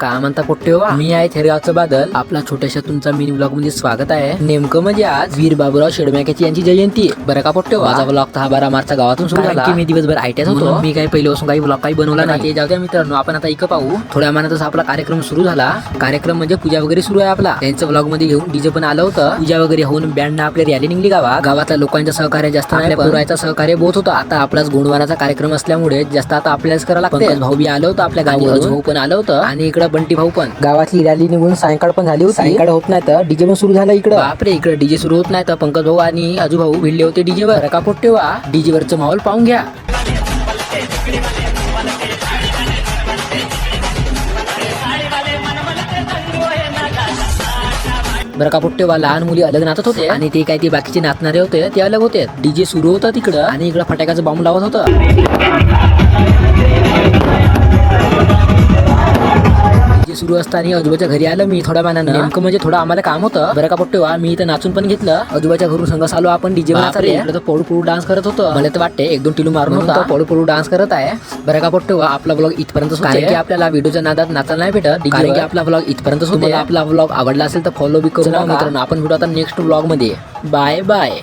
काय म्हणता पोट्टे हो? मी आहे थेरगावचं बादल. आपला छोट्याशा तुमचा मिनी ब्लॉग मध्ये स्वागत आहे. नेमकं म्हणजे आज वीर बाबूराव शेडम्याकाची यांची जयंती आहे बरं का पोट्टे हो. माझा ब्लॉग 12 मार्चच्या गावातून सुरू झाला. मी दिवसभर आयटीआत होतो. मी काही पहिले काही ब्लॉग काही बनवला नाही. ते जाऊ द्या मित्रांनो, आपण आता इकडे पाहू. थोड्या मनातच आपला कार्यक्रम सुरू झाला. कार्यक्रम म्हणजे पूजा वगैरे सुरू आहे आपला. त्यांचं ब्लॉग मध्ये घेऊन डीजे पण आलं होतं. पूजा वगैरे होऊन बँड आपली रॅली निघली गावातल्या लोकांच्या सहकार्य जास्त नाही, पुरायचं सहकार्य बहुत होतं. आता आपलाच गोंडवानाचा कार्यक्रम असल्यामुळे जास्त आता आपल्यालाच करायला लागते. भाऊ बी आलं होतं आपल्या गावात, भाऊ पण आलं होतं आणि इकडे बंटी भाऊ पण. गावातली रॅली निघून सायंकाळ पण झाली होती. सायंकाळ होत नाही तर डीजे पण सुरू झाला इकडं. बापरे, इकडे डीजे सुरू होत नाही तर पंकज भाऊ आणि आजू भाऊ भिडले होते डीजे वर. का पोट्टे वा, डीजे वरचं माहोल पाहून घ्या. बरं का पोट्टे वा, लहान मुली अलग नाचत होते आणि ते काय ते बाकीचे नाचणारे होते ते अलग होते. डीजे सुरू होतं तिकडं आणि इकडं फटाक्याचं बॉम्ब लावत होतं. डीजे सुरू असताना आजोबाच्या घरी आलं मी थोड्या मानानं. नेमकं म्हणजे थोडं आम्हाला काम होतं बरं का पोट्टे वा. मी इथं नाचून पण घेतलं. आजोबाच्या घरून संघ आलो आपण डीजे वर. पळू डान्स करत होतो. मला तर वाटते 1-2 टिलू मारून होता. पळू डान्स करत आहे बरं का पोट्टे वा. आपला ब्लॉग इथपर्यंत, कारण की आपल्याला व्हिडिओच्या नादात नाचायला नाही भेटत. कारण की आपला ब्लॉग इथपर्यंत. आपला ब्लॉग आवडला असेल तर फॉलो बी करू नका मित्रांनो. आपण भेटू आता नेक्स्ट ब्लॉग मध्ये. Bye bye.